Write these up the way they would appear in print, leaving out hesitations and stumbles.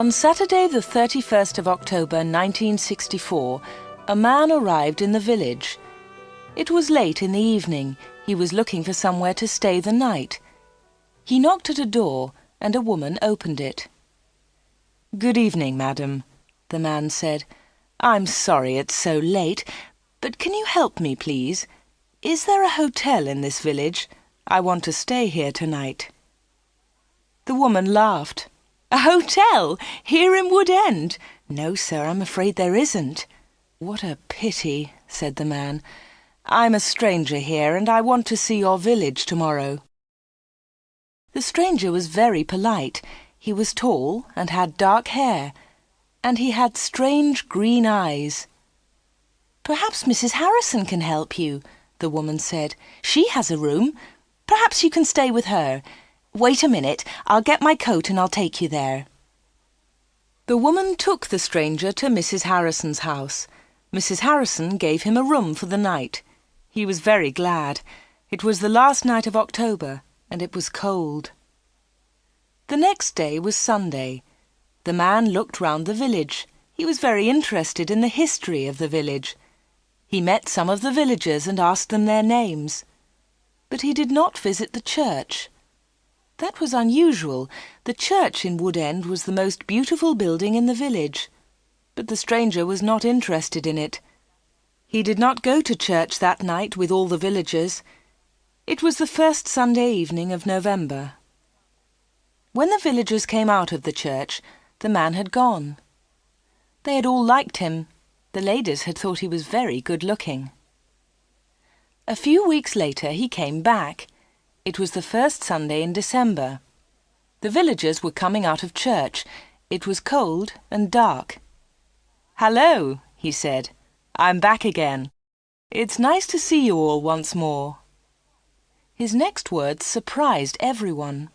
On Saturday the 31st of October 1964, a man arrived in the village. It was late in the evening. He was looking for somewhere to stay the night. He knocked at a door, and a woman opened it. "Good evening, madam," the man said. "I'm sorry it's so late, but can you help me, please? Is there a hotel in this village? I want to stay here tonight." The woman laughed. "A hotel? Here in Wood End? No, sir, I'm afraid there isn't." "What a pity," said the man. "I'm a stranger here, and I want to see your village tomorrow." The stranger was very polite. He was tall and had dark hair, and he had strange green eyes. "Perhaps Mrs. Harrison can help you," the woman said. "She has a room. Perhaps you can stay with her. Wait a minute, I'll get my coat and I'll take you there." The woman took the stranger to Mrs. Harrison's house. Mrs. Harrison gave him a room for the night. He was very glad. It was the last night of October, and it was cold. The next day was Sunday. The man looked round the village. He was very interested in the history of the village. He met some of the villagers and asked them their names. But he did not visit the church. That was unusual. The church in Wood End was the most beautiful building in the village. But the stranger was not interested in it. He did not go to church that night with all the villagers. It was the first Sunday evening of November. When the villagers came out of the church, the man had gone. They had all liked him. The ladies had thought he was very good-looking. A few weeks later he came back. It was the first Sunday in December. The villagers were coming out of church. It was cold and dark. "Hello," he said. "I'm back again. It's nice to see you all once more." His next words surprised everyone.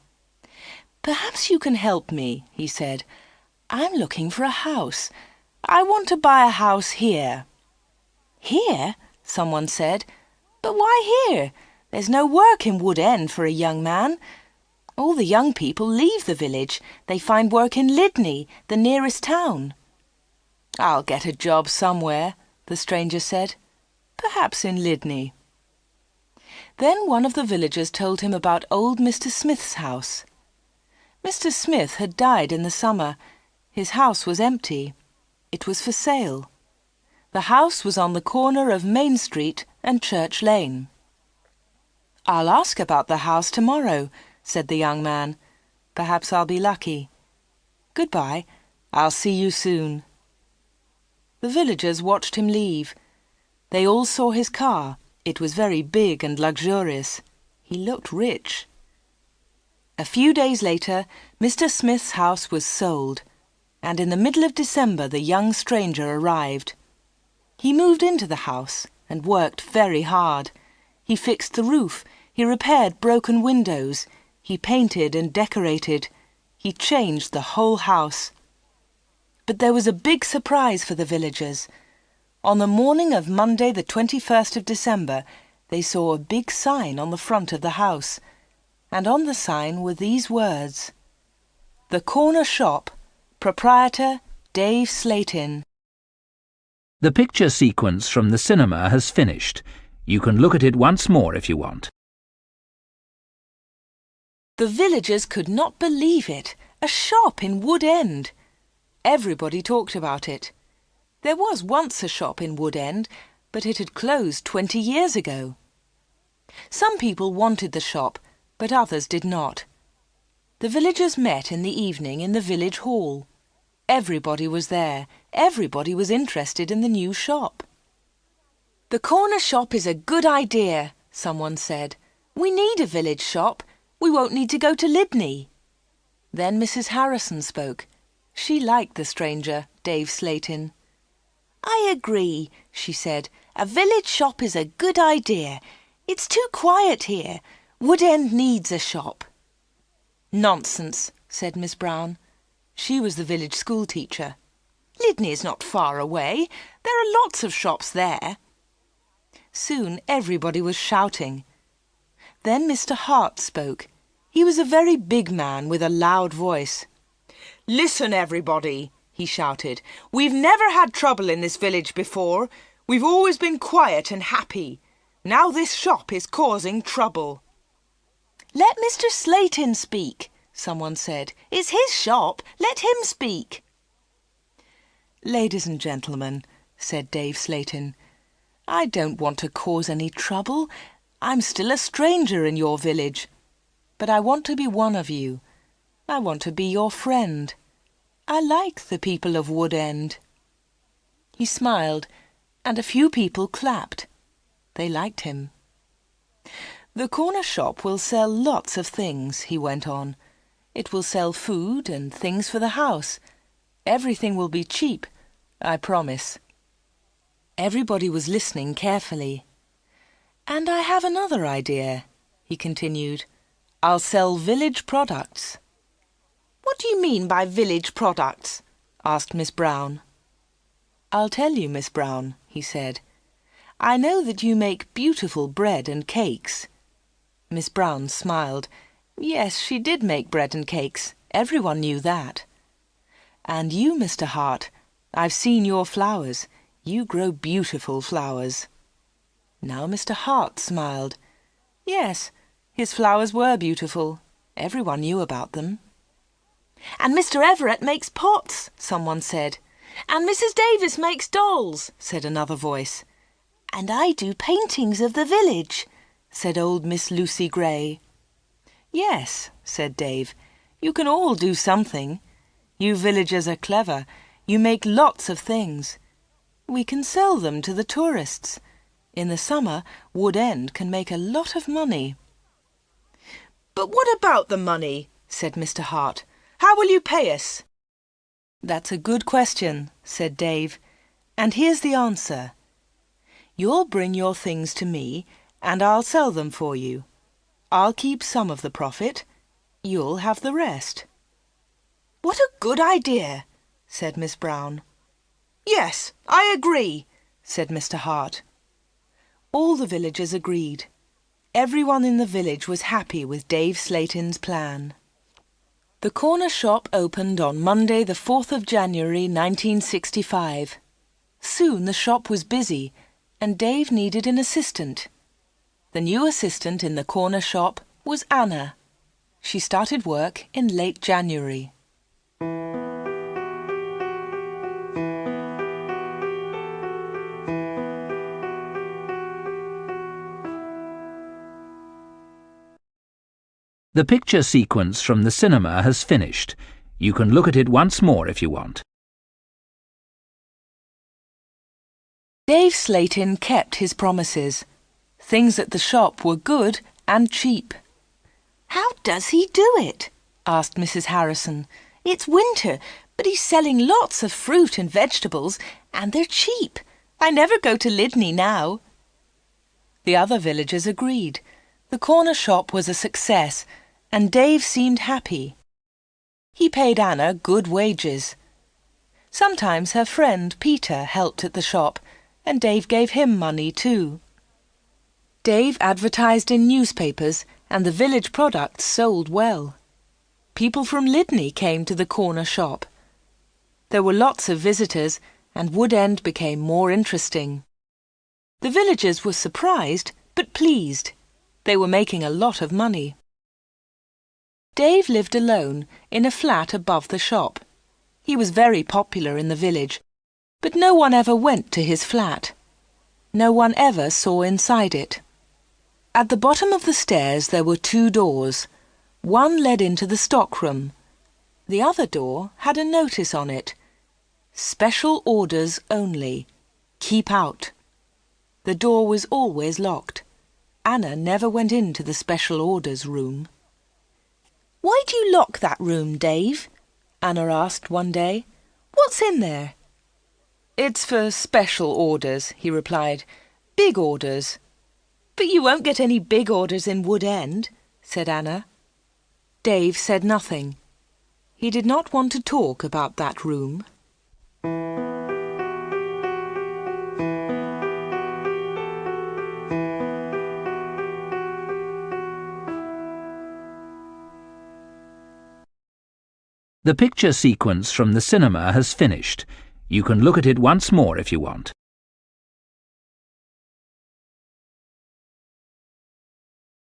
"Perhaps you can help me," he said. "I'm looking for a house. I want to buy a house here." "Here?" someone said. "But why here? There's no work in Wood End for a young man. All the young people leave the village. They find work in Lydney, the nearest town." "I'll get a job somewhere," the stranger said. "Perhaps in Lydney." Then one of the villagers told him about old Mr. Smith's house. Mr. Smith had died in the summer. His house was empty. It was for sale. The house was on the corner of Main Street and Church Lane. "I'll ask about the house tomorrow," said the young man. "Perhaps I'll be lucky. Goodbye. I'll see you soon." The villagers watched him leave. They all saw his car. It was very big and luxurious. He looked rich. A few days later, Mr. Smith's house was sold, and in the middle of December the young stranger arrived. He moved into the house and worked very hard. He fixed the roof. He repaired broken windows. He painted and decorated. He changed the whole house. But there was a big surprise for the villagers. On the morning of Monday the 21st of December, they saw a big sign on the front of the house, and on the sign were these words: "The Corner Shop, Proprietor Dave Slatin." The picture sequence from the cinema has finished. You can look at it once more if you want. The villagers could not believe it. A shop in Wood End. Everybody talked about it. There was once a shop in Wood End, but it had closed 20 years ago. Some people wanted the shop, but others did not. The villagers met in the evening in the village hall. Everybody was there. Everybody was interested in the new shop. "The corner shop is a good idea," someone said. "We need a village shop. We won't need to go to Lydney." Then Mrs. Harrison spoke. She liked the stranger, Dave Slatin. "I agree," she said. "A village shop is a good idea. It's too quiet here. Wood End needs a shop." "Nonsense," said Miss Brown. She was the village school teacher. "Lydney is not far away. There are lots of shops there." Soon everybody was shouting. Then Mr. Hart spoke. He was a very big man with a loud voice. Listen, everybody, he shouted. We've never had trouble in this village before. We've always been quiet and happy. Now this shop is causing trouble. Let Mr. Slayton speak, someone said. It's his shop. Let him speak. Ladies and gentlemen, said Dave Slayton, I don't want to cause any trouble. I'm still a stranger in your village. But I want to be one of you. I want to be your friend. I like the people of Wood End. He smiled, and a few people clapped. They liked him. The corner shop will sell lots of things, he went on. It will sell food and things for the house. Everything will be cheap, I promise. Everybody was listening carefully. And I have another idea, he continued. I'll sell village products. What do you mean by village products? Asked Miss Brown. I'll tell you, Miss Brown, he said. I know that you make beautiful bread and cakes. Miss Brown smiled. Yes, she did make bread and cakes. Everyone knew that. And you, Mr. Hart, I've seen your flowers. You grow beautiful flowers. Now Mr. Hart smiled. Yes, his flowers were beautiful. Everyone knew about them. And Mr. Everett makes pots, someone said. And Mrs. Davis makes dolls, said another voice. And I do paintings of the village, said old Miss Lucy Gray. Yes, said Dave, you can all do something. You villagers are clever. You make lots of things. We can sell them to the tourists. In the summer, Wood End can make a lot of money. But what about the money? Said Mr. Hart. How will you pay us? That's a good question, said Dave. And here's the answer. You'll bring your things to me, and I'll sell them for you. I'll keep some of the profit. You'll have the rest. What a good idea, said Miss Brown. Yes, I agree, said Mr. Hart. All the villagers agreed. Everyone in the village was happy with Dave Slayton's plan. The corner shop opened on Monday the 4th of January 1965. Soon the shop was busy and Dave needed an assistant. The new assistant in the corner shop was Anna. She started work in late January. The picture sequence from the cinema has finished. You can look at it once more if you want. Dave Slayton kept his promises. Things at the shop were good and cheap. How does he do it? Asked Mrs. Harrison. It's winter, but he's selling lots of fruit and vegetables, and they're cheap. I never go to Lydney now. The other villagers agreed. The corner shop was a success, and Dave seemed happy. He paid Anna good wages. Sometimes her friend Peter helped at the shop, and Dave gave him money too. Dave advertised in newspapers, and the village products sold well. People from Lydney came to the corner shop. There were lots of visitors, and Wood End became more interesting. The villagers were surprised, but pleased. They were making a lot of money. Dave lived alone in a flat above the shop. He was very popular in the village, but no one ever went to his flat. No one ever saw inside it. At the bottom of the stairs there were 2 doors. One led into the stockroom. The other door had a notice on it. Special orders only. Keep out. The door was always locked. Anna never went into the special orders room. Why do you lock that room, Dave? Anna asked one day. What's in there? It's for special orders, he replied. Big orders. But you won't get any big orders in Wood End, said Anna. Dave said nothing. He did not want to talk about that room. The picture sequence from the cinema has finished. You can look at it once more if you want.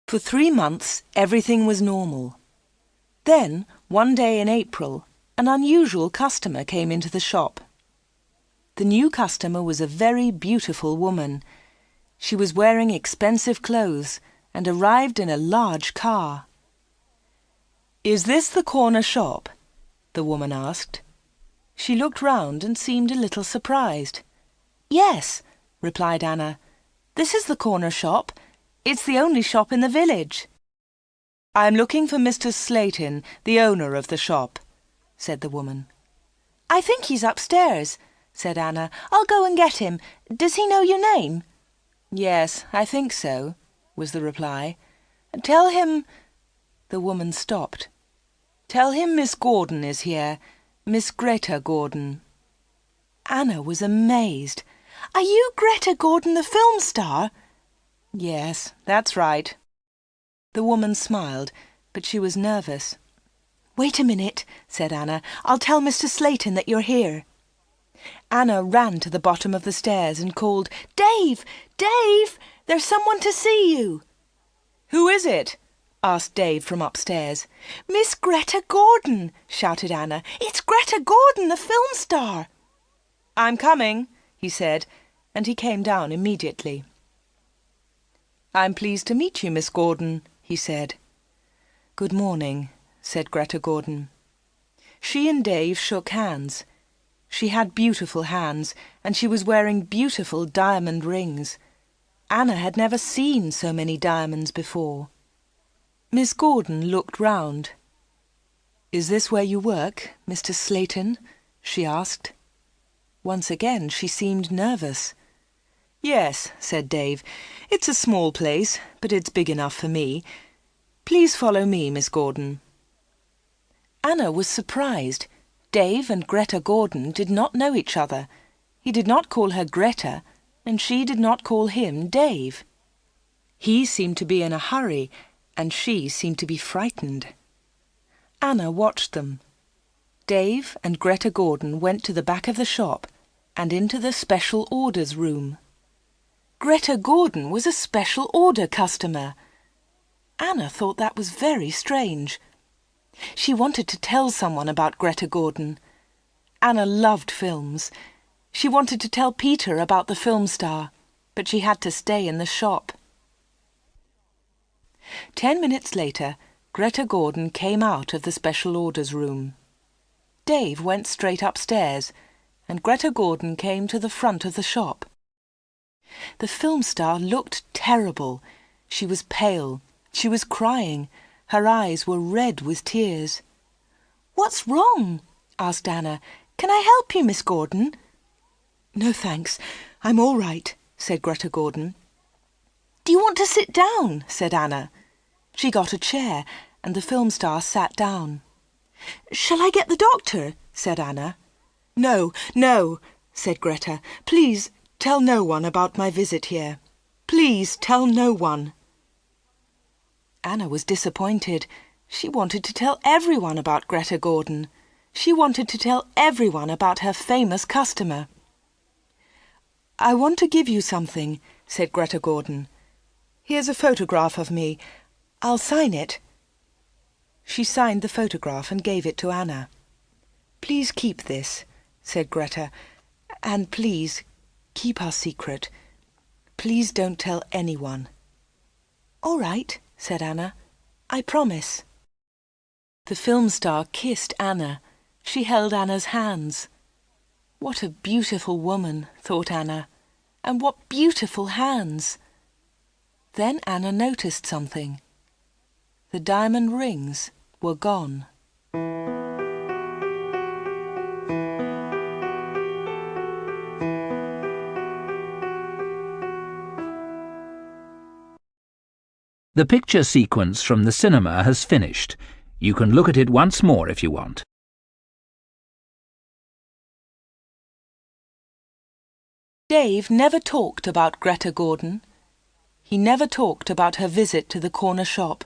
For 3 months, everything was normal. Then, one day in April, an unusual customer came into the shop. The new customer was a very beautiful woman. She was wearing expensive clothes and arrived in a large car. "Is this the corner shop?" the woman asked. She looked round and seemed a little surprised. "Yes," replied Anna. "This is the corner shop. It's the only shop in the village." "I'm looking for Mr. Slayton, the owner of the shop," said the woman. "I think he's upstairs," said Anna. "I'll go and get him. Does he know your name?" "Yes, I think so," was the reply. "Tell him—" The woman stopped. "Tell him Miss Gordon is here, Miss Greta Gordon." Anna was amazed. "Are you Greta Gordon, the film star?" "Yes, that's right." The woman smiled, but she was nervous. "Wait a minute," said Anna. "I'll tell Mr. Slayton that you're here." Anna ran to the bottom of the stairs and called, "Dave! Dave! There's someone to see you!" "Who is it?" asked Dave from upstairs. "Miss Greta Gordon!" shouted Anna. "It's Greta Gordon, the film star!" "I'm coming," he said, and he came down immediately. "I'm pleased to meet you, Miss Gordon," he said. "Good morning," said Greta Gordon. She and Dave shook hands. She had beautiful hands, and she was wearing beautiful diamond rings. Anna had never seen so many diamonds before. Miss Gordon looked round. "Is this where you work, Mr. Slayton?" she asked. Once again she seemed nervous. "Yes," said Dave. "It's a small place, but it's big enough for me. Please follow me, Miss Gordon." Anna was surprised. Dave and Greta Gordon did not know each other. He did not call her Greta, and she did not call him Dave. He seemed to be in a hurry, and she seemed to be frightened. Anna watched them. Dave and Greta Gordon went to the back of the shop and into the special orders room. Greta Gordon was a special order customer. Anna thought that was very strange. She wanted to tell someone about Greta Gordon. Anna loved films. She wanted to tell Peter about the film star, but she had to stay in the shop. 10 minutes later, Greta Gordon came out of the special orders room. Dave went straight upstairs, and Greta Gordon came to the front of the shop. The film star looked terrible. She was pale. She was crying. Her eyes were red with tears. "What's wrong?" asked Anna. "Can I help you, Miss Gordon?" "No, thanks. I'm all right," said Greta Gordon. "Do you want to sit down?" said Anna. She got a chair, and the film star sat down. "Shall I get the doctor?" said Anna. "No, no," said Greta. "Please tell no one about my visit here. Please tell no one." Anna was disappointed. She wanted to tell everyone about Greta Gordon. She wanted to tell everyone about her famous customer. "I want to give you something," said Greta Gordon. "Here's a photograph of me. I'll sign it." She signed the photograph and gave it to Anna. "Please keep this," said Greta, "and please keep our secret. Please don't tell anyone." "All right," said Anna. "I promise." The film star kissed Anna. She held Anna's hands. What a beautiful woman, thought Anna, and what beautiful hands. Then Anna noticed something. The diamond rings were gone. The picture sequence from the cinema has finished. You can look at it once more if you want. Dave never talked about Greta Gordon. He never talked about her visit to the corner shop.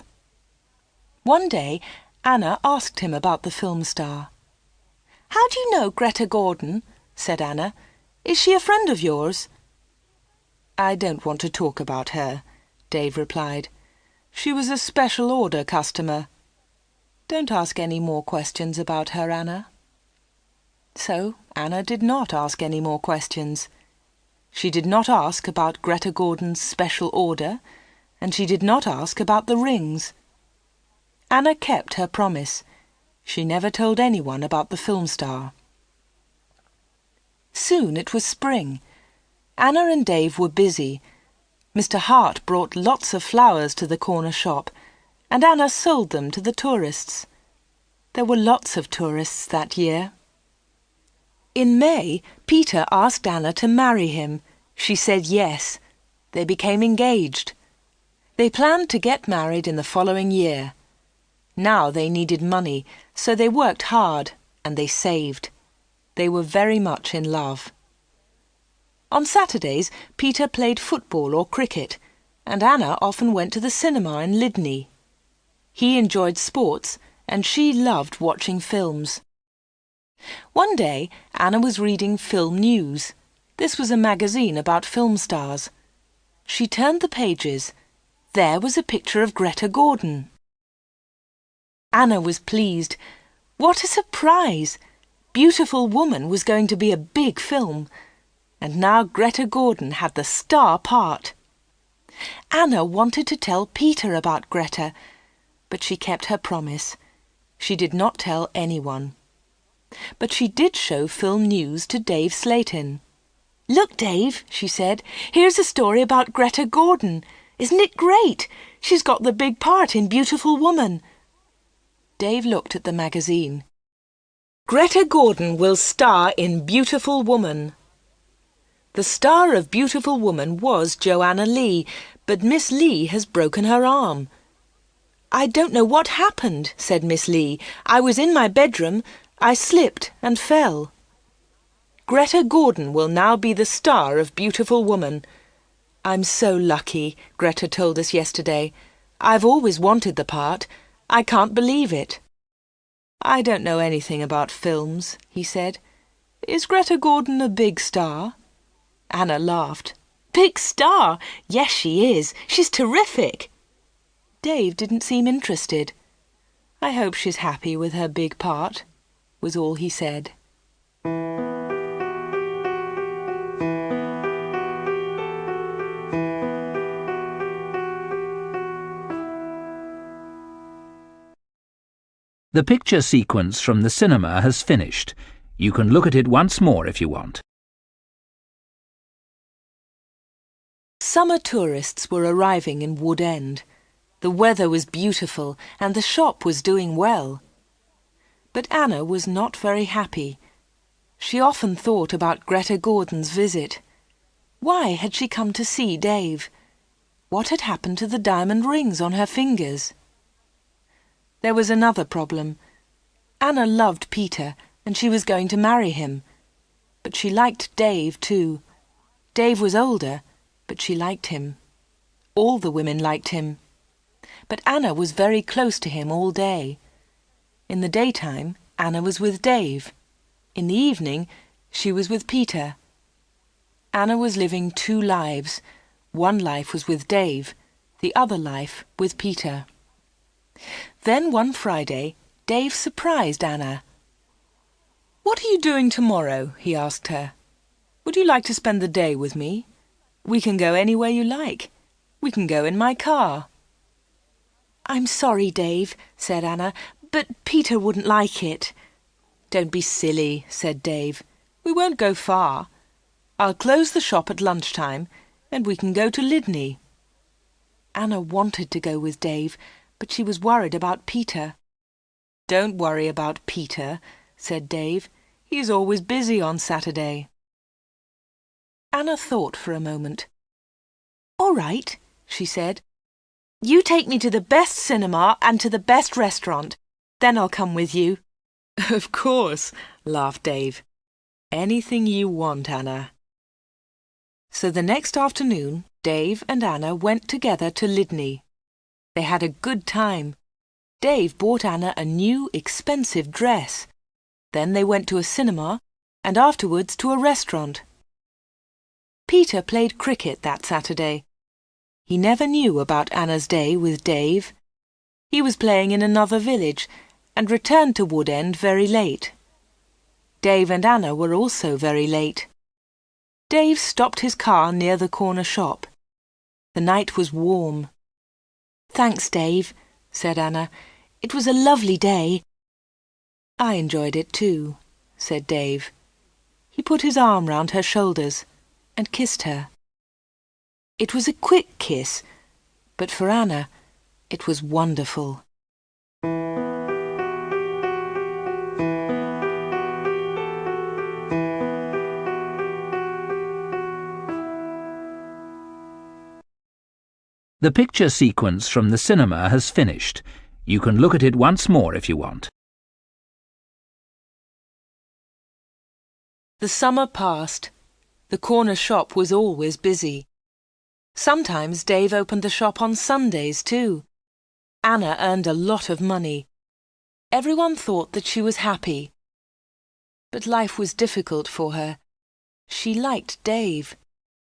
One day, Anna asked him about the film star. "How do you know Greta Gordon?" said Anna. "Is she a friend of yours?" "I don't want to talk about her," Dave replied. "She was a special order customer. Don't ask any more questions about her, Anna." So Anna did not ask any more questions. She did not ask about Greta Gordon's special order, and she did not ask about the rings. Anna kept her promise. She never told anyone about the film star. Soon it was spring. Anna and Dave were busy. Mr. Hart brought lots of flowers to the corner shop, and Anna sold them to the tourists. There were lots of tourists that year. In May, Peter asked Anna to marry him. She said yes. They became engaged. They planned to get married in the following year. Now they needed money, so they worked hard and they saved. They were very much in love. On Saturdays, Peter played football or cricket, and Anna often went to the cinema in Lydney. He enjoyed sports, and she loved watching films. One day, Anna was reading Film News. This was a magazine about film stars. She turned the pages. There was a picture of Greta Gordon. Anna was pleased. What a surprise! Beautiful Woman was going to be a big film, and now Greta Gordon had the star part. Anna wanted to tell Peter about Greta, but she kept her promise. She did not tell anyone. But she did show Film News to Dave Slayton. "Look, Dave," she said, "here's a story about Greta Gordon. Isn't it great? She's got the big part in Beautiful Woman." Dave looked at the magazine. "Greta Gordon will star in Beautiful Woman." The star of Beautiful Woman was Joanna Lee, but Miss Lee has broken her arm. "I don't know what happened," said Miss Lee. "I was in my bedroom. I slipped and fell." Greta Gordon will now be the star of Beautiful Woman. "I'm so lucky," Greta told us yesterday. "I've always wanted the part. I can't believe it." "I don't know anything about films," he said. "Is Greta Gordon a big star?" Anna laughed. "Big star? Yes, she is. She's terrific." Dave didn't seem interested. "I hope she's happy with her big part," was all he said. The picture sequence from the cinema has finished. You can look at it once more if you want. Summer tourists were arriving in Wood End. The weather was beautiful and the shop was doing well. But Anna was not very happy. She often thought about Greta Gordon's visit. Why had she come to see Dave? What had happened to the diamond rings on her fingers? There was another problem. Anna loved Peter and she was going to marry him. But she liked Dave too. Dave was older, but she liked him. All the women liked him. But Anna was very close to him all day. In the daytime, Anna was with Dave. In the evening, she was with Peter. Anna was living two lives. One life was with Dave, the other life with Peter. Then one Friday, Dave surprised Anna. "What are you doing tomorrow?" he asked her. "Would you like to spend the day with me? We can go anywhere you like. We can go in my car." "I'm sorry, Dave," said Anna, "but Peter wouldn't like it." "Don't be silly," said Dave. "We won't go far. I'll close the shop at lunchtime and we can go to Lydney." Anna wanted to go with Dave, but she was worried about Peter. "Don't worry about Peter," said Dave. "He's always busy on Saturday." Anna thought for a moment. "All right," she said. "You take me to the best cinema and to the best restaurant. Then I'll come with you." "Of course," laughed Dave. "Anything you want, Anna." So the next afternoon, Dave and Anna went together to Lydney. They had a good time. Dave bought Anna a new, expensive dress. Then they went to a cinema and afterwards to a restaurant. Peter played cricket that Saturday. He never knew about Anna's day with Dave. He was playing in another village and returned to Wood End very late. Dave and Anna were also very late. Dave stopped his car near the corner shop. The night was warm. "Thanks, Dave," said Anna. "It was a lovely day." "I enjoyed it too," said Dave. He put his arm round her shoulders and kissed her. It was a quick kiss, but for Anna, it was wonderful. The picture sequence from the cinema has finished. You can look at it once more if you want. The summer passed. The corner shop was always busy. Sometimes Dave opened the shop on Sundays too. Anna earned a lot of money. Everyone thought that she was happy. But life was difficult for her. She liked Dave.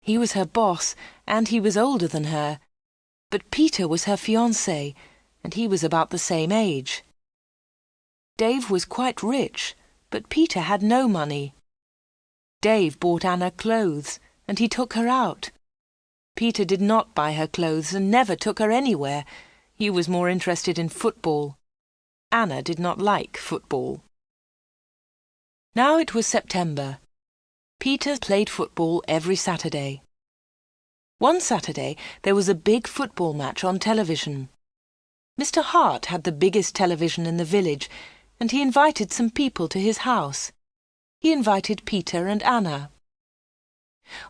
He was her boss, and he was older than her. But Peter was her fiancé, and he was about the same age. Dave was quite rich, but Peter had no money. Dave bought Anna clothes, and he took her out. Peter did not buy her clothes and never took her anywhere. He was more interested in football. Anna did not like football. Now it was September. Peter played football every Saturday. One Saturday there was a big football match on television. Mr. Hart had the biggest television in the village, and he invited some people to his house. He invited Peter and Anna.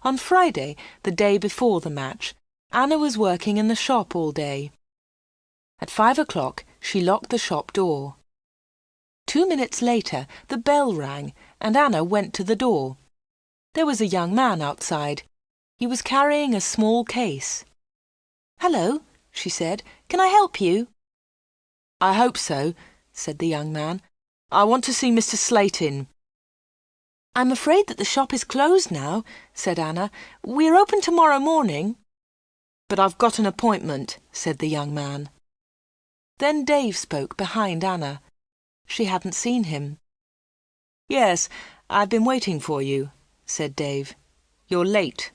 On Friday, the day before the match, Anna was working in the shop all day. At 5 o'clock, she locked the shop door. 2 minutes later, the bell rang, and Anna went to the door. There was a young man outside. He was carrying a small case. "Hello," she said. "Can I help you?" "I hope so," said the young man. "I want to see Mr. Slayton." "I'm afraid that the shop is closed now," said Anna. "We're open tomorrow morning." "But I've got an appointment," said the young man. Then Dave spoke behind Anna. She hadn't seen him. "Yes, I've been waiting for you," said Dave. "You're late."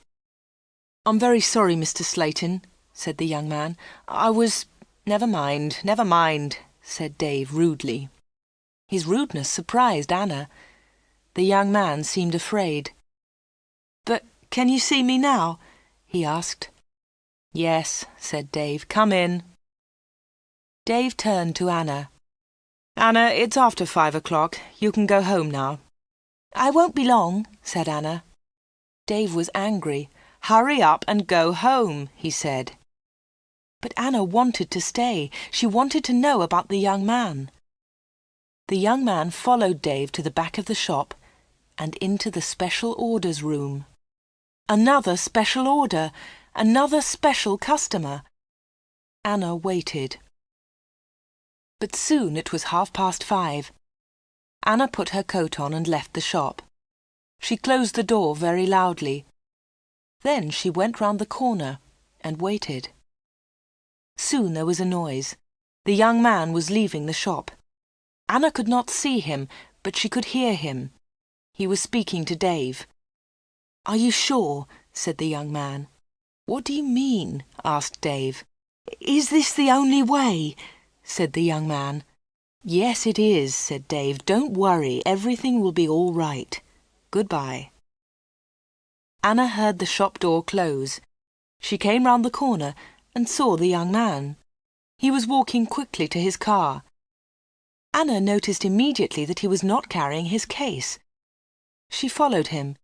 "I'm very sorry, Mr. Slayton," said the young man. Never mind," said Dave rudely. His rudeness surprised Anna. The young man seemed afraid. "But can you see me now?" he asked. "Yes," said Dave. "Come in." Dave turned to Anna. "Anna, it's after 5 o'clock. You can go home now." "I won't be long," said Anna. Dave was angry. "Hurry up and go home," he said. But Anna wanted to stay. She wanted to know about the young man. The young man followed Dave to the back of the shop and into the special orders room. Another special order, another special customer. Anna waited. But soon it was 5:30. Anna put her coat on and left the shop. She closed the door very loudly. Then she went round the corner and waited. Soon there was a noise. The young man was leaving the shop. Anna could not see him, but she could hear him. He was speaking to Dave. "Are you sure?" said the young man. "What do you mean?" asked Dave. "Is this the only way?" said the young man. "Yes, it is," said Dave. "Don't worry, everything will be all right. Goodbye." Anna heard the shop door close. She came round the corner and saw the young man. He was walking quickly to his car. Anna noticed immediately that he was not carrying his case. She followed him.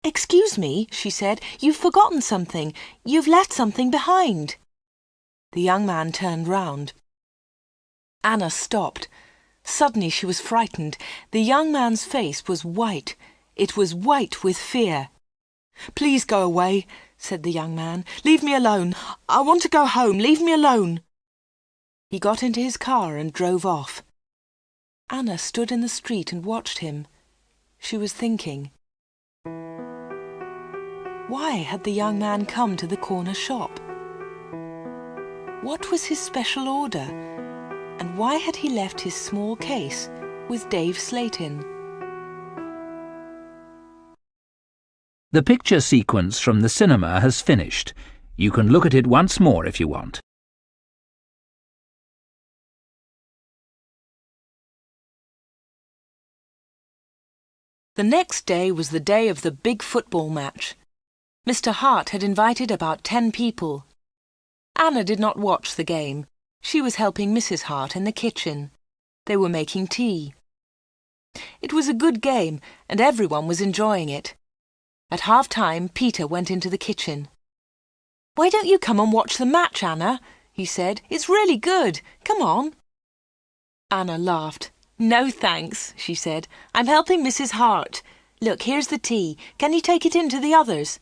"Excuse me," she said, "you've forgotten something. You've left something behind." The young man turned round. Anna stopped. Suddenly she was frightened. The young man's face was white. It was white with fear. "Please go away," said the young man. "Leave me alone. I want to go home. Leave me alone." He got into his car and drove off. Anna stood in the street and watched him. She was thinking. Why had the young man come to the corner shop? What was his special order? And why had he left his small case with Dave's slate in? The picture sequence from the cinema has finished. You can look at it once more if you want. The next day was the day of the big football match. Mr. Hart had invited about 10 people. Anna did not watch the game. She was helping Mrs. Hart in the kitchen. They were making tea. It was a good game, and everyone was enjoying it. At half-time, Peter went into the kitchen. "Why don't you come and watch the match, Anna?" he said. "It's really good. Come on." Anna laughed. "No, thanks," she said. "I'm helping Mrs. Hart. Look, here's the tea. Can you take it in to the others?"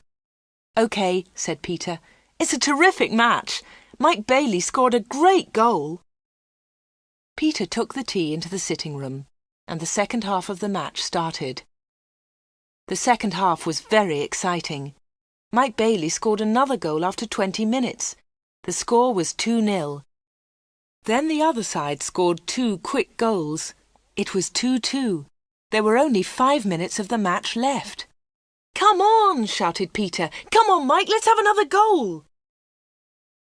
"OK," said Peter. "It's a terrific match. Mike Bailey scored a great goal." Peter took the tea into the sitting room, and the second half of the match started. The second half was very exciting. Mike Bailey scored another goal after 20 minutes. The score was 2-0. Then the other side scored 2 quick goals. It was 2-2. There were only 5 minutes of the match left. "Come on!" shouted Peter. "Come on, Mike, let's have another goal!"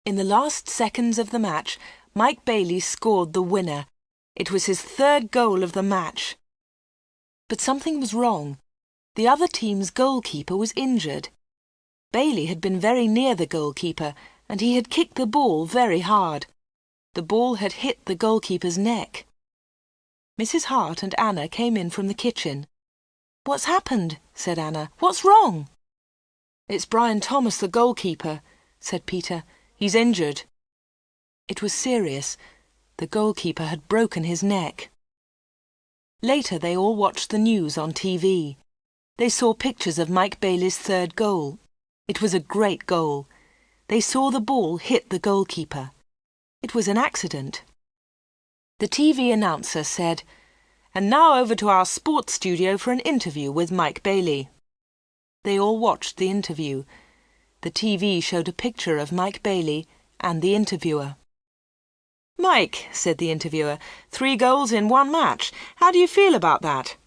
In the last seconds of the match, Mike Bailey scored the winner. It was his 3rd goal of the match. But something was wrong. The other team's goalkeeper was injured. Bailey had been very near the goalkeeper, and he had kicked the ball very hard. The ball had hit the goalkeeper's neck. Mrs. Hart and Anna came in from the kitchen. "What's happened?" said Anna. "What's wrong?" "It's Brian Thomas, the goalkeeper," said Peter. "He's injured." It was serious. The goalkeeper had broken his neck. Later they all watched the news on TV. They saw pictures of Mike Bailey's 3rd goal. It was a great goal. They saw the ball hit the goalkeeper. It was an accident. The TV announcer said, "And now over to our sports studio for an interview with Mike Bailey." They all watched the interview. The TV showed a picture of Mike Bailey and the interviewer. "Mike," said the interviewer, 3 goals in 1 match. How do you feel about that?"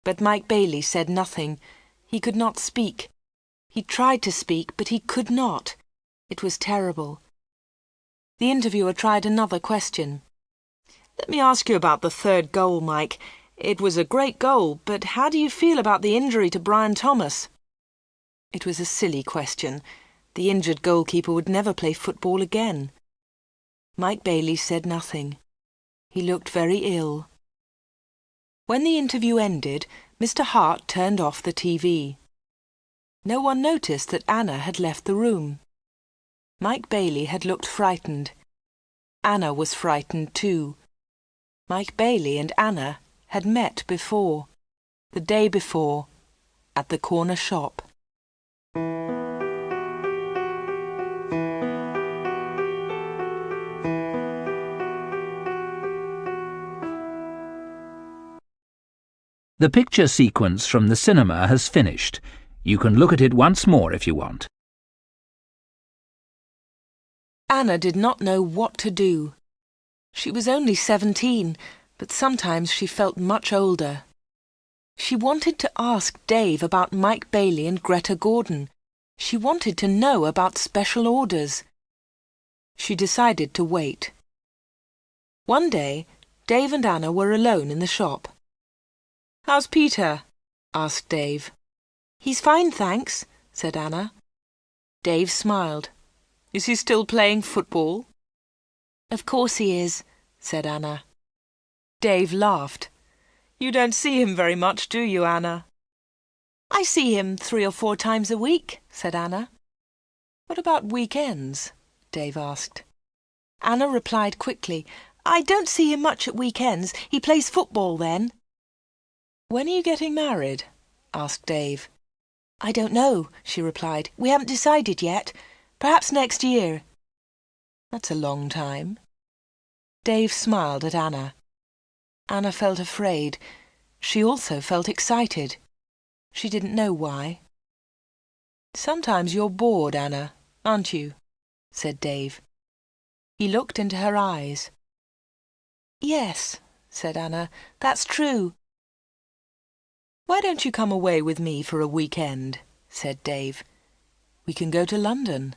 But Mike Bailey said nothing. He could not speak. He tried to speak, but he could not. It was terrible. The interviewer tried another question. "Let me ask you about the 3rd goal, Mike. It was a great goal, but how do you feel about the injury to Brian Thomas?" It was a silly question. The injured goalkeeper would never play football again. Mike Bailey said nothing. He looked very ill. When the interview ended, Mr. Hart turned off the TV. No one noticed that Anna had left the room. Mike Bailey had looked frightened. Anna was frightened too. Mike Bailey and Anna had met before, the day before, at the corner shop. The picture sequence from the cinema has finished. You can look at it once more if you want. Anna did not know what to do. She was only 17, but sometimes she felt much older. She wanted to ask Dave about Mike Bailey and Greta Gordon. She wanted to know about special orders. She decided to wait. One day, Dave and Anna were alone in the shop. "How's Peter?" asked Dave. "He's fine, thanks," said Anna. Dave smiled. "Is he still playing football?" "Of course he is," said Anna. Dave laughed. "You don't see him very much, do you, Anna?" "I see him 3 or 4 times a week," said Anna. "What about weekends?" Dave asked. Anna replied quickly, "I don't see him much at weekends. He plays football then." "When are you getting married?" asked Dave. "I don't know," she replied. "We haven't decided yet. Perhaps next year." "That's a long time." Dave smiled at Anna. Anna felt afraid. She also felt excited. She didn't know why. "Sometimes you're bored, Anna, aren't you?" said Dave. He looked into her eyes. "Yes," said Anna, "that's true." "Why don't you come away with me for a weekend?" said Dave. "We can go to London."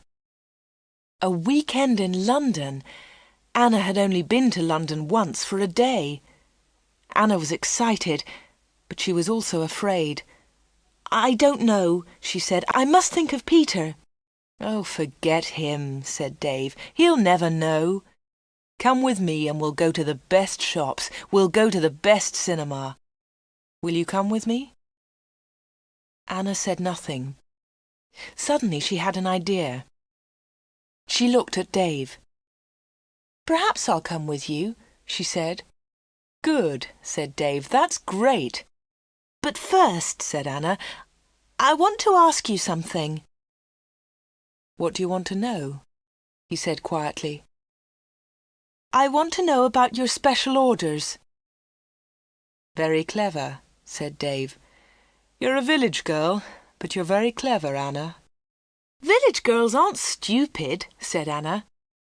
A weekend in London! Anna had only been to London once for a day. Anna was excited, but she was also afraid. "I don't know," she said. "I must think of Peter." "Oh, forget him," said Dave. "He'll never know. Come with me and we'll go to the best shops. We'll go to the best cinema. Will you come with me?" Anna said nothing. Suddenly she had an idea. She looked at Dave. "Perhaps I'll come with you," she said. "Good," said Dave. "That's great." "But first," said Anna, "I want to ask you something." "What do you want to know?" he said quietly. "I want to know about your special orders." "Very clever," said Dave. "You're a village girl, but you're very clever, Anna." "Village girls aren't stupid," said Anna.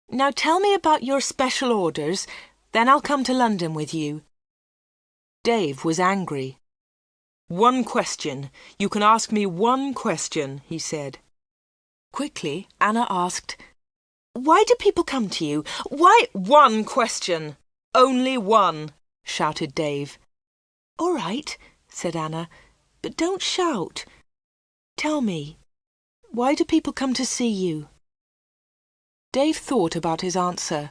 "Now tell me about your special orders, then I'll come to London with you." Dave was angry. "One question. You can ask me one question," he said. Quickly, Anna asked, "Why do people come to you? Why—" "One question! Only one!" shouted Dave. "All right," said Anna, "but don't shout. Tell me, why do people come to see you?" Dave thought about his answer.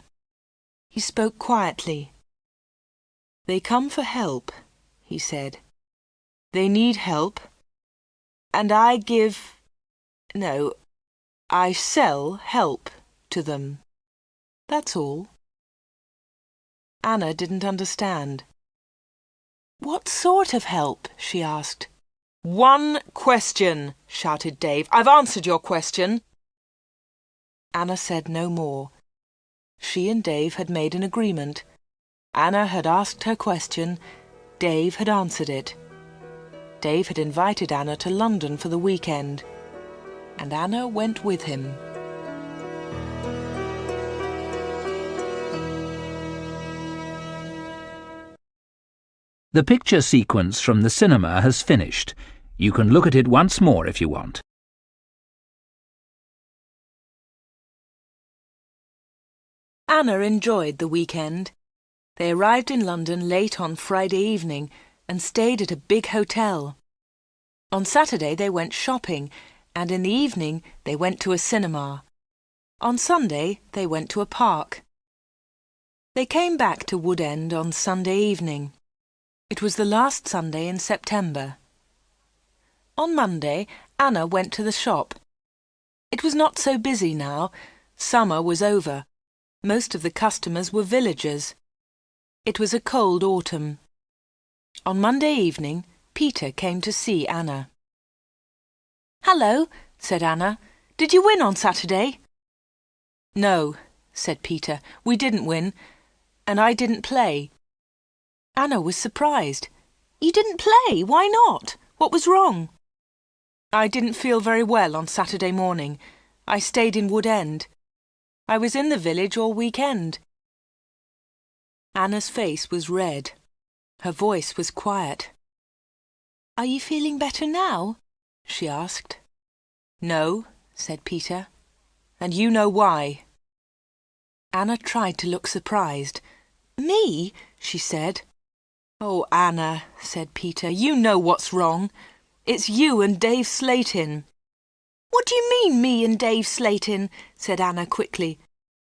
He spoke quietly. "They come for help," he said. "They need help, and I sell help to them. That's all." Anna didn't understand. "What sort of help?" she asked. "One question!" shouted Dave. "I've answered your question." Anna said no more. She and Dave had made an agreement. Anna had asked her question. Dave had answered it. Dave had invited Anna to London for the weekend, and Anna went with him. The picture sequence from the cinema has finished. You can look at it once more if you want. Anna enjoyed the weekend. They arrived in London late on Friday evening and stayed at a big hotel. On Saturday they went shopping, and in the evening they went to a cinema. On Sunday they went to a park. They came back to Wood End on Sunday evening. It was the last Sunday in September. On Monday, Anna went to the shop. It was not so busy now. Summer was over. Most of the customers were villagers. It was a cold autumn. On Monday evening, Peter came to see Anna. "Hello," said Anna. "Did you win on Saturday?" "No," said Peter. "We didn't win, and I didn't play." Anna was surprised. "You didn't play? Why not? What was wrong?" "I didn't feel very well on Saturday morning. I stayed in Wood End. I was in the village all weekend." Anna's face was red. Her voice was quiet. "Are you feeling better now?" she asked. "No," said Peter, "and you know why." Anna tried to look surprised. "Me?" she said. "Oh, Anna," said Peter, "you know what's wrong. It's you and Dave Slatin." "What do you mean, me and Dave Slatin?" said Anna quickly.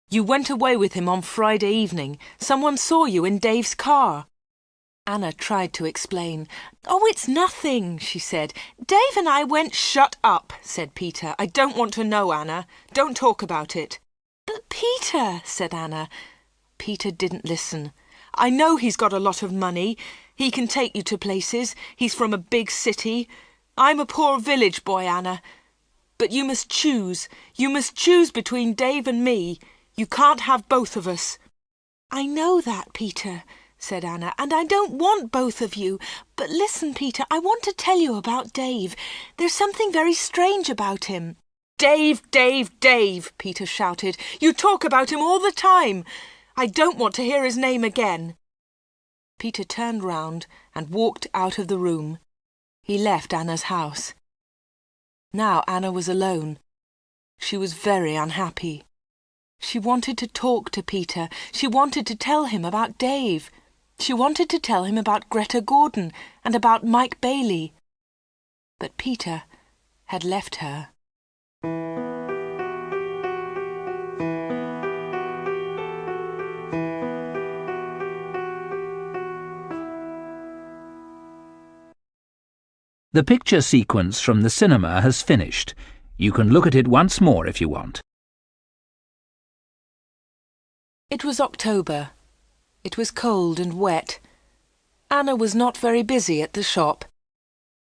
"You went away with him on Friday evening. Someone saw you in Dave's car." Anna tried to explain. "Oh, it's nothing," she said. "Dave and I went—" "Shut up," said Peter. "I don't want to know, Anna. Don't talk about it." "But Peter," said Anna. Peter didn't listen. "I know he's got a lot of money. He can take you to places. He's from a big city. I'm a poor village boy, Anna. But you must choose. You must choose between Dave and me. You can't have both of us." "I know that, Peter," said Anna, "and I don't want both of you. But listen, Peter, I want to tell you about Dave. There's something very strange about him." "Dave, Dave, Dave," Peter shouted. "You talk about him all the time. I don't want to hear his name again." Peter turned round and walked out of the room. He left Anna's house. Now Anna was alone. She was very unhappy. She wanted to talk to Peter. She wanted to tell him about Dave. She wanted to tell him about Greta Gordon and about Mike Bailey. But Peter had left her. The picture sequence from the cinema has finished. You can look at it once more if you want. It was October. It was cold and wet. Anna was not very busy at the shop.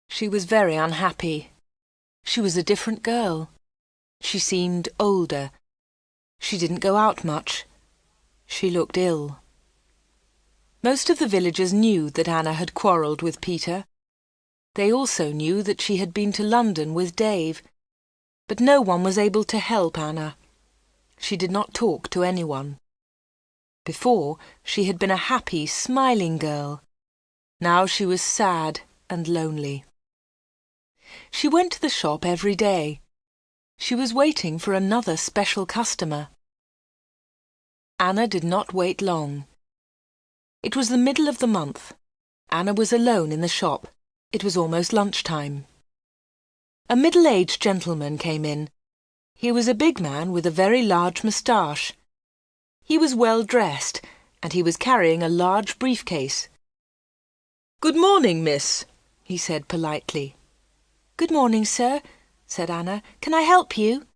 She was very unhappy. She was a different girl. She seemed older. She didn't go out much. She looked ill. Most of the villagers knew that Anna had quarrelled with Peter. They also knew that she had been to London with Dave. But no one was able to help Anna. She did not talk to anyone. Before, she had been a happy, smiling girl. Now she was sad and lonely. She went to the shop every day. She was waiting for another special customer. Anna did not wait long. It was the middle of the month. Anna was alone in the shop. It was almost lunchtime. A middle-aged gentleman came in. He was a big man with a very large moustache. He was well dressed, and he was carrying a large briefcase. "Good morning, miss," he said politely. "Good morning, sir," said Anna. "Can I help you?"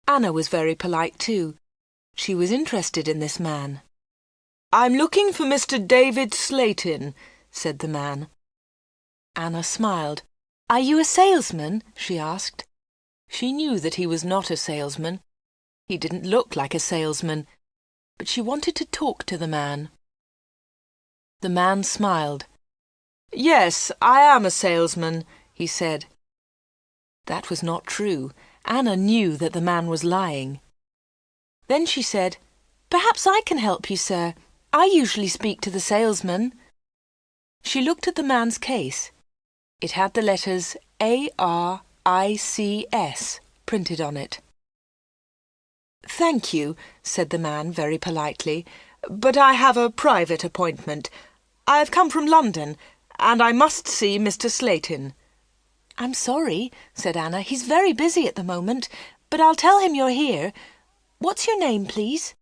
Anna was very polite too. She was interested in this man. "I'm looking for Mr. David Slayton," said the man. Anna smiled. "Are you a salesman?" she asked. She knew that he was not a salesman. He didn't look like a salesman, but she wanted to talk to the man. The man smiled. "Yes, I am a salesman," he said. That was not true. Anna knew that the man was lying. Then she said, "Perhaps I can help you, sir. I usually speak to the salesman." She looked at the man's case. It had the letters ARICS printed on it. "Thank you," said the man very politely, "but I have a private appointment. I have come from London, and I must see Mr. Slayton." "I'm sorry," said Anna. "He's very busy at the moment, but I'll tell him you're here. What's your name, please?"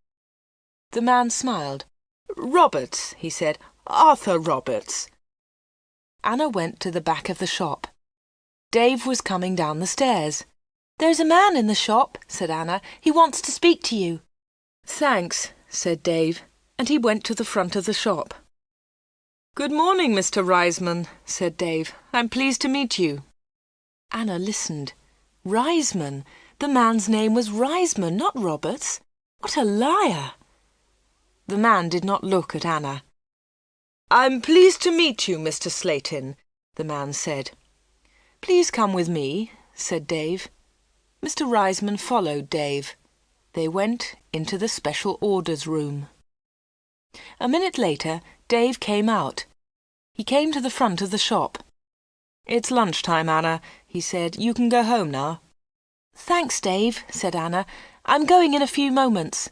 The man smiled. "Roberts," he said. "Arthur Roberts." Anna went to the back of the shop. Dave was coming down the stairs. "There's a man in the shop," said Anna. "He wants to speak to you." "Thanks," said Dave, and he went to the front of the shop. "Good morning, Mr. Reisman," said Dave. "I'm pleased to meet you." Anna listened. Reisman! The man's name was Reisman, not Roberts. What a liar! The man did not look at Anna. "I'm pleased to meet you, Mr. Slayton," the man said. "Please come with me," said Dave. Mr. Reisman followed Dave. They went into the special orders room. A minute later, Dave came out. He came to the front of the shop. "It's lunchtime, Anna," he said. "You can go home now." "Thanks, Dave," said Anna. "I'm going in a few moments."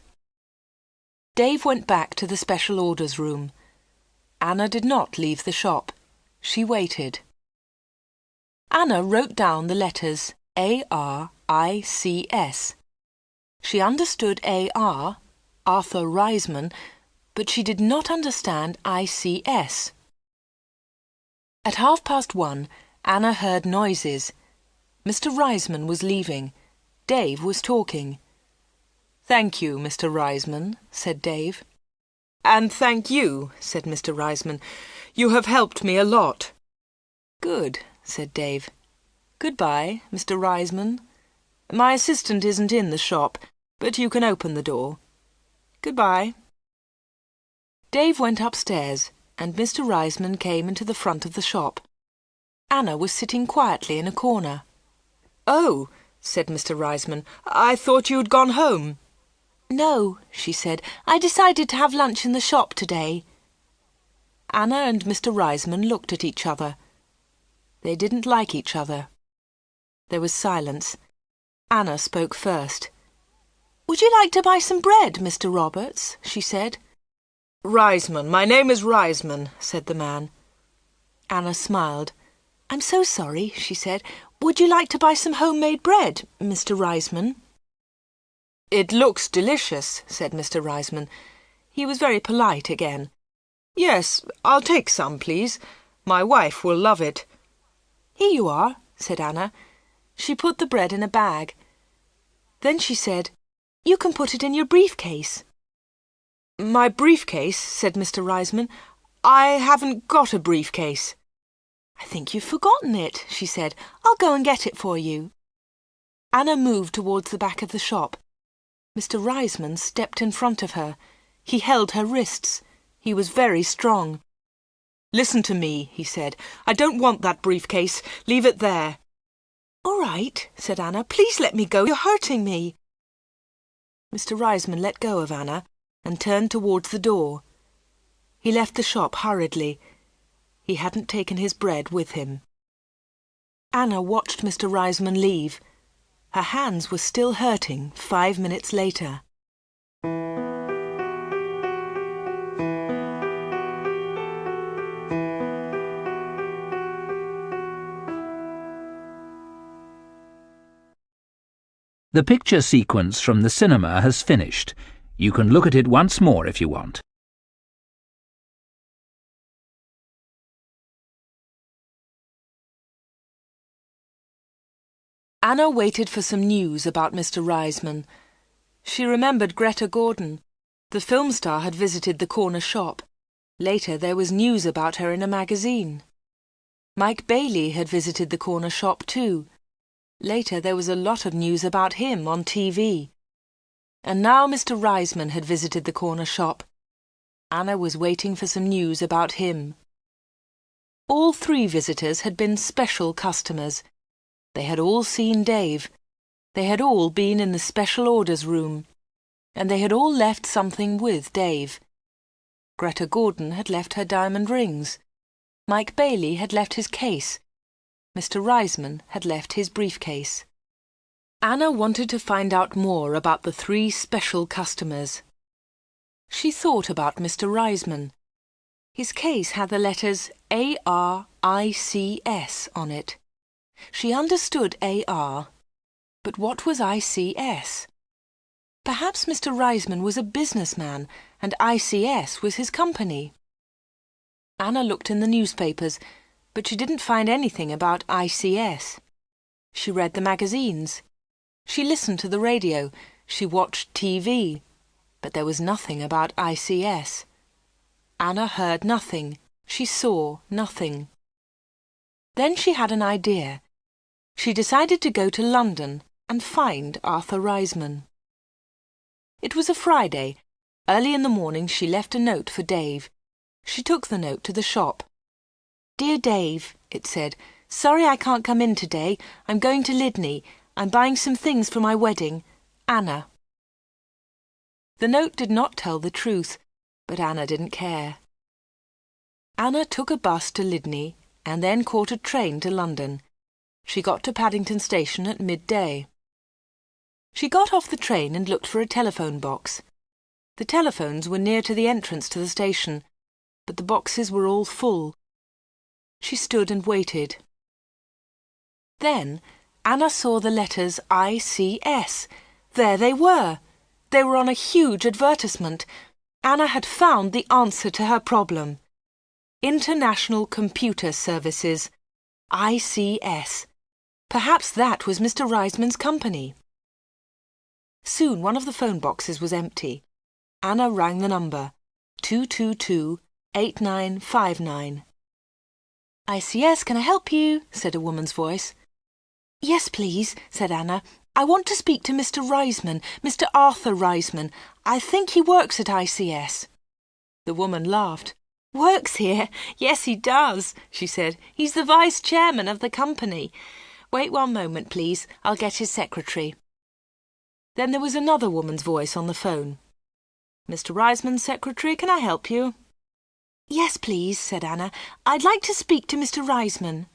Dave went back to the special orders room. Anna did not leave the shop. She waited. Anna wrote down the letters ARICS. She understood AR, Arthur Reisman, but she did not understand ICS. At 1:30, Anna heard noises. Mr. Reisman was leaving. Dave was talking. "Thank you, Mr. Reisman," said Dave. "And thank you," said Mr. Reisman. "You have helped me a lot." "Good," said Dave. "Goodbye, Mr. Reisman. My assistant isn't in the shop, but you can open the door. Goodbye." Dave went upstairs, and Mr. Reisman came into the front of the shop. Anna was sitting quietly in a corner. "Oh," said Mr. Reisman, "I thought you had gone home." "No," she said. "I decided to have lunch in the shop today." Anna and Mr. Reisman looked at each other. They didn't like each other. There was silence. Anna spoke first. "Would you like to buy some bread, Mr. Roberts?" she said. "Reisman, my name is Reisman," said the man. Anna smiled. "I'm so sorry," she said. "Would you like to buy some homemade bread, Mr. Reisman?" "It looks delicious," said Mr. Reisman. He was very polite again. "Yes, I'll take some, please. My wife will love it." "Here you are," said Anna. She put the bread in a bag. Then she said, "You can put it in your briefcase." "My briefcase?" said Mr. Reisman. "I haven't got a briefcase." "I think you've forgotten it," she said. "I'll go and get it for you." Anna moved towards the back of the shop. Mr. Reisman stepped in front of her. He held her wrists. He was very strong. "Listen to me," he said. "I don't want that briefcase. Leave it there." "All right," said Anna. "Please let me go. You're hurting me." Mr. Reisman let go of Anna and turned towards the door. He left the shop hurriedly. He hadn't taken his bread with him. Anna watched Mr. Reisman leave. Her hands were still hurting 5 minutes later. The picture sequence from the cinema has finished. You can look at it once more if you want. Anna waited for some news about Mr. Reisman. She remembered Greta Gordon. The film star had visited the corner shop. Later there was news about her in a magazine. Mike Bailey had visited the corner shop too. Later there was a lot of news about him on TV. And now Mr. Reisman had visited the corner shop. Anna was waiting for some news about him. All 3 visitors had been special customers. They had all seen Dave. They had all been in the special orders room. And they had all left something with Dave. Greta Gordon had left her diamond rings. Mike Bailey had left his case. Mr. Reisman had left his briefcase. Anna wanted to find out more about the 3 special customers. She thought about Mr. Reisman. His case had the letters ARICS on it. She understood AR, but what was ICS? Perhaps Mr. Reisman was a businessman and ICS was his company. Anna looked in the newspapers, but she didn't find anything about ICS. She read the magazines. She listened to the radio. She watched TV. But there was nothing about ICS. Anna heard nothing. She saw nothing. Then she had an idea. She decided to go to London and find Arthur Reisman. It was a Friday. Early in the morning she left a note for Dave. She took the note to the shop. "Dear Dave," it said, "sorry I can't come in today. I'm going to Lydney. I'm buying some things for my wedding. Anna." The note did not tell the truth, but Anna didn't care. Anna took a bus to Lydney and then caught a train to London. She got to Paddington Station at midday. She got off the train and looked for a telephone box. The telephones were near to the entrance to the station, but the boxes were all full. She stood and waited. Then Anna saw the letters ICS. There they were. They were on a huge advertisement. Anna had found the answer to her problem. International Computer Services. ICS. Perhaps that was Mr. Reisman's company. Soon one of the phone boxes was empty. Anna rang the number, 222-8959. "ICS, can I help you?" said a woman's voice. "Yes, please," said Anna. "I want to speak to Mr. Reisman, Mr. Arthur Reisman. I think he works at ICS." The woman laughed. "Works here? Yes, he does," she said. "He's the vice-chairman of the company. Wait one moment, please. I'll get his secretary." Then there was another woman's voice on the phone. "Mr. Reisman's secretary, can I help you?" "Yes, please," said Anna. "I'd like to speak to Mr. Reisman."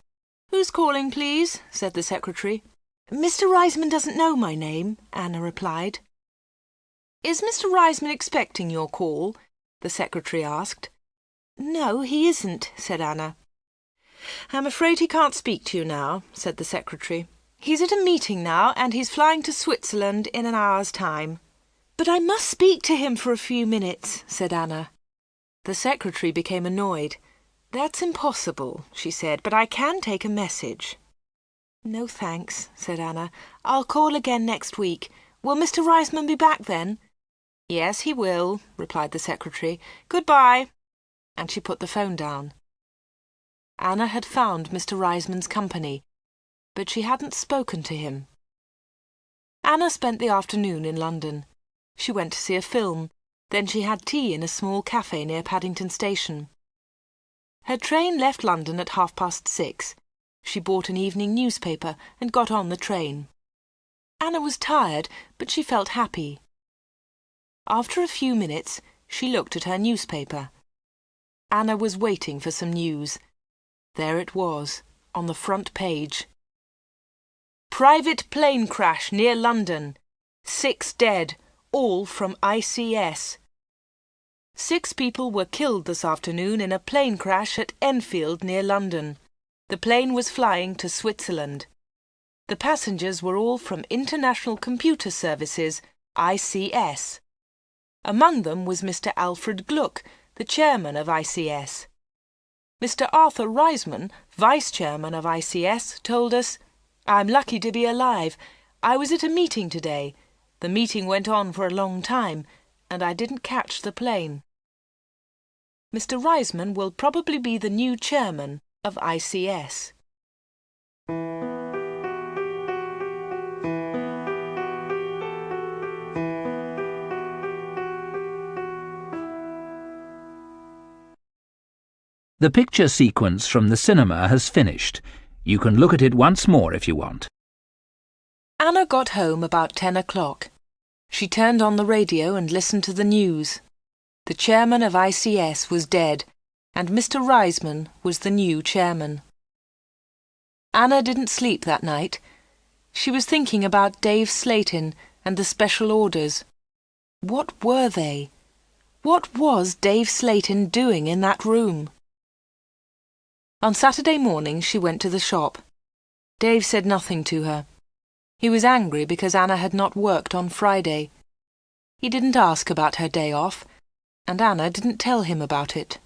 "Who's calling, please?" said the secretary. "Mr. Reisman doesn't know my name," Anna replied. "Is Mr. Reisman expecting your call?" the secretary asked. "No, he isn't," said Anna. "I'm afraid he can't speak to you now," said the secretary. "He's at a meeting now, and he's flying to Switzerland in an hour's time." "But I must speak to him for a few minutes," said Anna. The secretary became annoyed. "That's impossible," she said, "but I can take a message." "No, thanks," said Anna. "I'll call again next week. Will Mr. Reisman be back then?" "Yes, he will," replied the secretary. "Goodbye." And she put the phone down. Anna had found Mr. Reisman's company, but she hadn't spoken to him. Anna spent the afternoon in London. She went to see a film. Then she had tea in a small cafe near Paddington Station. Her train left London at 6:30. She bought an evening newspaper and got on the train. Anna was tired, but she felt happy. After a few minutes, she looked at her newspaper. Anna was waiting for some news. There it was, on the front page. "Private plane crash near London. 6 dead, all from ICS. 6 people were killed this afternoon in a plane crash at Enfield near London. The plane was flying to Switzerland. The passengers were all from International Computer Services, ICS. Among them was Mr. Alfred Gluck, the chairman of ICS. Mr. Arthur Reisman, vice-chairman of ICS, told us, 'I'm lucky to be alive. I was at a meeting today. The meeting went on for a long time, and I didn't catch the plane.' Mr. Reisman will probably be the new chairman of ICS. The picture sequence from the cinema has finished. You can look at it once more if you want. Anna got home about 10 o'clock. She turned on the radio and listened to the news. The chairman of ICS was dead, and Mr. Reisman was the new chairman. Anna didn't sleep that night. She was thinking about Dave Slatin and the special orders. What were they? What was Dave Slatin doing in that room? On Saturday morning she went to the shop. Dave said nothing to her. He was angry because Anna had not worked on Friday. He didn't ask about her day off, and Anna didn't tell him about it.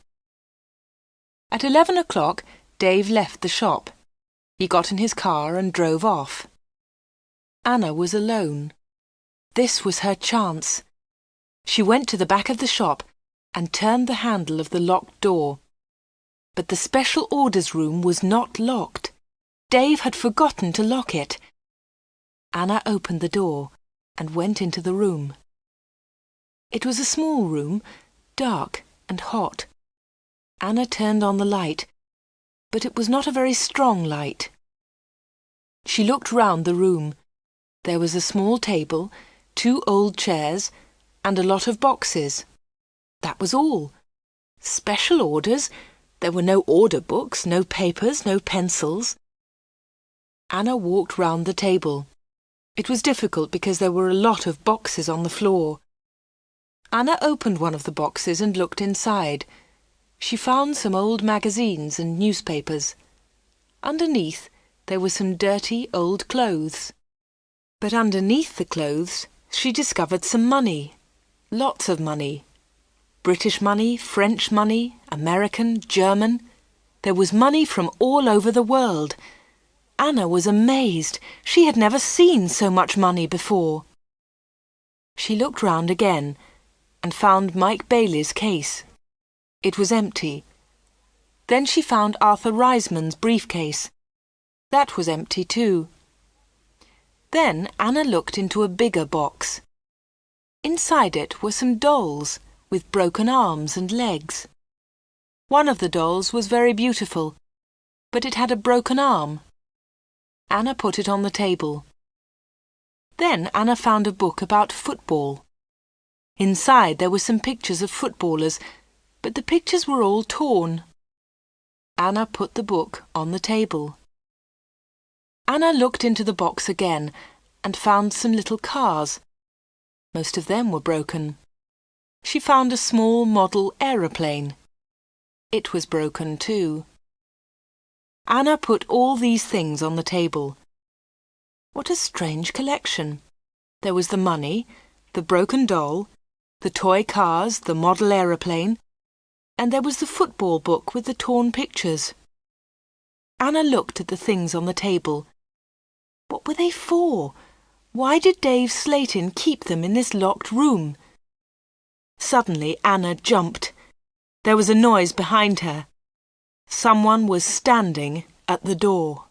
At 11 o'clock, Dave left the shop. He got in his car and drove off. Anna was alone. This was her chance. She went to the back of the shop and turned the handle of the locked door. But the special orders room was not locked. Dave had forgotten to lock it. Anna opened the door and went into the room. It was a small room, dark and hot. Anna turned on the light, but it was not a very strong light. She looked round the room. There was a small table, 2 old chairs, and a lot of boxes. That was all. Special orders? There were no order books, no papers, no pencils. Anna walked round the table. It was difficult because there were a lot of boxes on the floor. Anna opened one of the boxes and looked inside. She found some old magazines and newspapers. Underneath, there were some dirty old clothes. But underneath the clothes, she discovered some money. Lots of money. British money, French money, American, German. There was money from all over the world. Anna was amazed. She had never seen so much money before. She looked round again and found Mike Bailey's case. It was empty. Then she found Arthur Reisman's briefcase. That was empty too. Then Anna looked into a bigger box. Inside it were some dolls, with broken arms and legs. One of the dolls was very beautiful, but it had a broken arm. Anna put it on the table. Then Anna found a book about football. Inside there were some pictures of footballers, but the pictures were all torn. Anna put the book on the table. Anna looked into the box again and found some little cars. Most of them were broken. She found a small model aeroplane. It was broken too. Anna put all these things on the table. What a strange collection! There was the money, the broken doll, the toy cars, the model aeroplane, and there was the football book with the torn pictures. Anna looked at the things on the table. What were they for? Why did Dave Slayton keep them in this locked room? Suddenly Anna jumped. There was a noise behind her. Someone was standing at the door.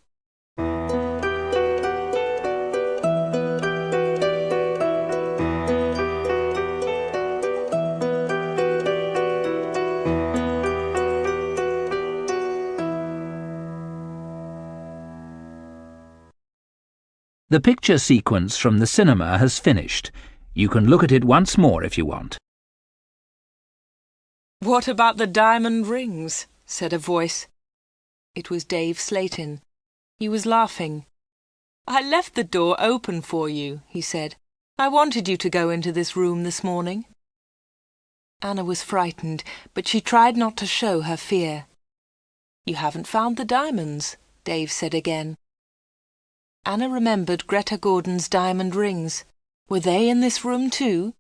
The picture sequence from the cinema has finished. You can look at it once more if you want. "What about the diamond rings?" said a voice. It was Dave Slayton. He was laughing. "I left the door open for you," he said. "I wanted you to go into this room this morning." Anna was frightened, but she tried not to show her fear. "You haven't found the diamonds," Dave said again. Anna remembered Greta Gordon's diamond rings. Were they in this room too?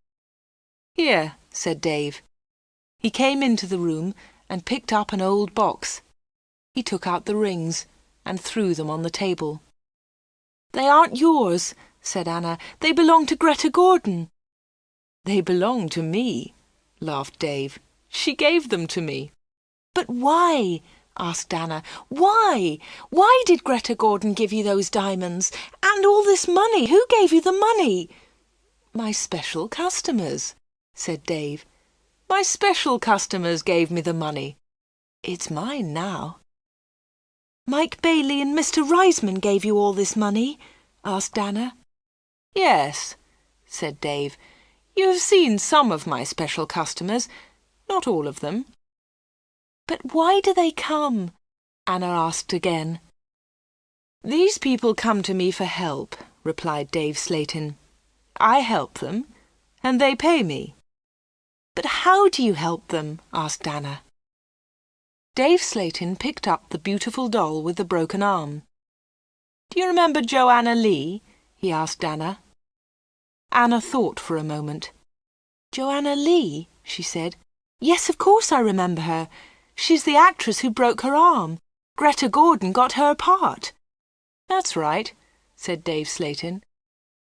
"Here," said Dave. He came into the room and picked up an old box. He took out the rings and threw them on the table. "They aren't yours," said Anna. "They belong to Greta Gordon." "They belong to me," laughed Dave. "She gave them to me." "But why?" asked Anna. "Why? Why did Greta Gordon give you those diamonds? And all this money? Who gave you the money?" "My special customers," said Dave. "My special customers gave me the money. It's mine now." "Mike Bailey and Mr. Reisman gave you all this money?" asked Anna. "Yes," said Dave. "You have seen some of my special customers, not all of them." "But why do they come?" Anna asked again. "These people come to me for help," replied Dave Slayton. "I help them, and they pay me." "But how do you help them?" asked Anna. Dave Slayton picked up the beautiful doll with the broken arm. "Do you remember Joanna Lee?" he asked Anna. Anna thought for a moment. "Joanna Lee?" she said. "Yes, of course I remember her. She's the actress who broke her arm. Greta Gordon got her part." "That's right," said Dave Slayton.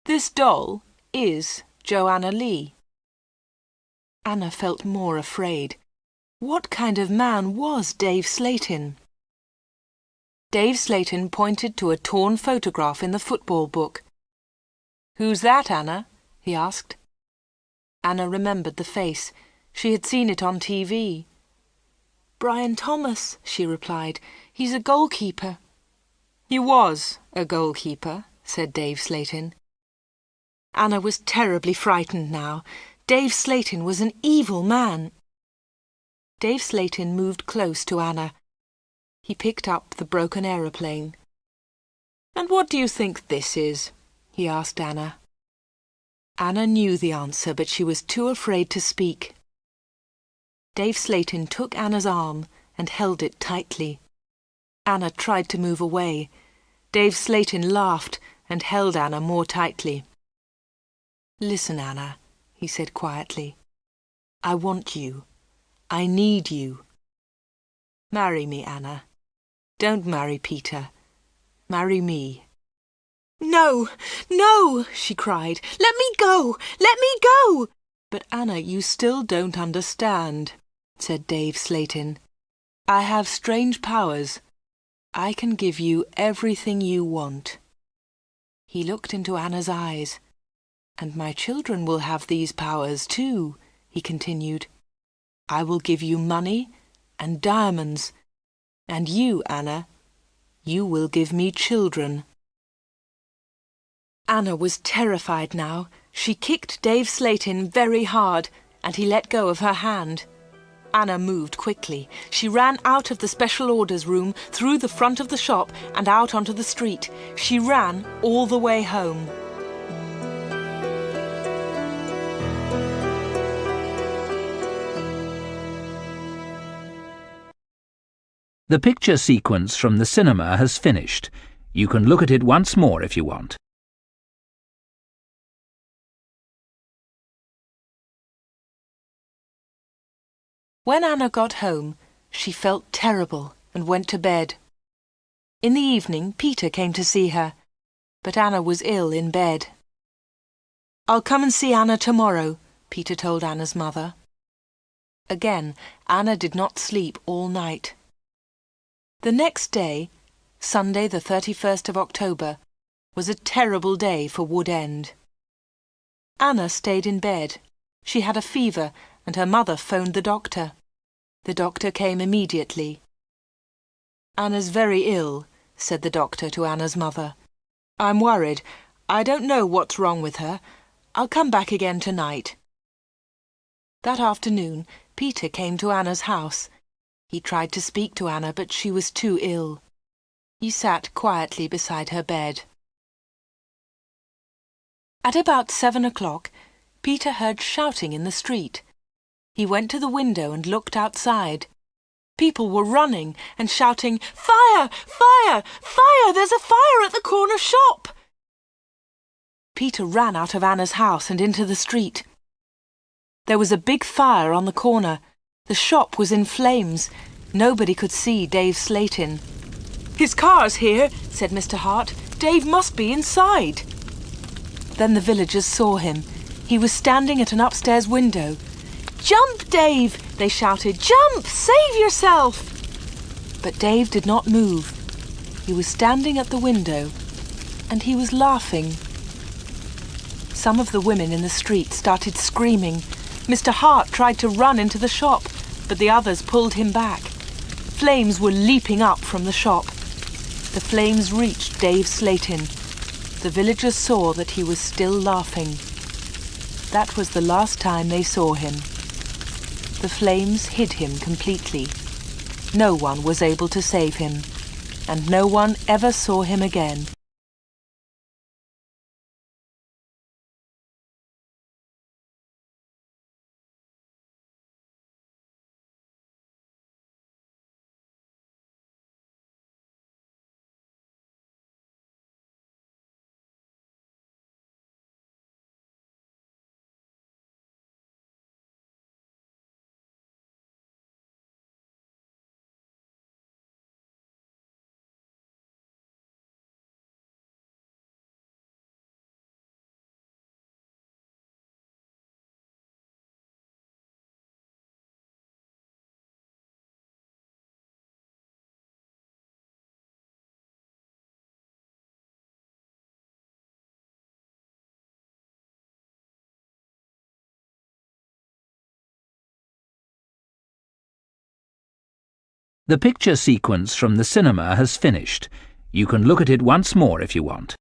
"This doll is Joanna Lee." Anna felt more afraid. What kind of man was Dave Slayton? Dave Slayton pointed to a torn photograph in the football book. "Who's that, Anna?" he asked. Anna remembered the face. She had seen it on TV. "Brian Thomas," she replied. "He's a goalkeeper." "He was a goalkeeper," said Dave Slayton. Anna was terribly frightened now. Dave Slayton was an evil man. Dave Slayton moved close to Anna. He picked up the broken aeroplane. "And what do you think this is?" he asked Anna. Anna knew the answer, but she was too afraid to speak. Dave Slayton took Anna's arm and held it tightly. Anna tried to move away. Dave Slayton laughed and held Anna more tightly. "Listen, Anna," he said quietly. "I want you. I need you. Marry me, Anna. Don't marry Peter. Marry me." "No, no," she cried. "Let me go! Let me go!" "But Anna, you still don't understand," said Dave Slayton. "I have strange powers. I can give you everything you want." He looked into Anna's eyes. "And my children will have these powers too," he continued. I will give you money and diamonds, and you, Anna, you will give me children." Anna was terrified now. She kicked Dave Slatin very hard, and he let go of her hand. Anna moved quickly. She ran out of the special orders room, through the front of the shop, and out onto the street. She ran all the way home. The picture sequence from the cinema has finished. You can look at it once more if you want. When Anna got home, she felt terrible and went to bed. In the evening, Peter came to see her, but Anna was ill in bed. "I'll come and see Anna tomorrow," Peter told Anna's mother. Again, Anna did not sleep all night. The next day, Sunday the 31st of October, was a terrible day for Wood End. Anna stayed in bed. She had a fever, and her mother phoned the doctor. The doctor came immediately. "Anna's very ill," said the doctor to Anna's mother. "I'm worried. I don't know what's wrong with her. I'll come back again tonight." That afternoon, Peter came to Anna's house. He tried to speak to Anna, but she was too ill. He sat quietly beside her bed. At about 7 o'clock, Peter heard shouting in the street. He went to the window and looked outside. People were running and shouting, "Fire! Fire! Fire! There's a fire at the corner shop!" Peter ran out of Anna's house and into the street. There was a big fire on the corner. The shop was in flames. Nobody could see Dave Slatin. "His car's here," said Mr. Hart. "Dave must be inside." Then the villagers saw him. He was standing at an upstairs window. "Jump, Dave!" they shouted. "Jump! Save yourself!" But Dave did not move. He was standing at the window, and he was laughing. Some of the women in the street started screaming. Mr. Hart tried to run into the shop, but the others pulled him back. Flames were leaping up from the shop. The flames reached Dave Slatin. The villagers saw that he was still laughing. That was the last time they saw him. The flames hid him completely. No one was able to save him, and no one ever saw him again. The picture sequence from the cinema has finished. You can look at it once more if you want.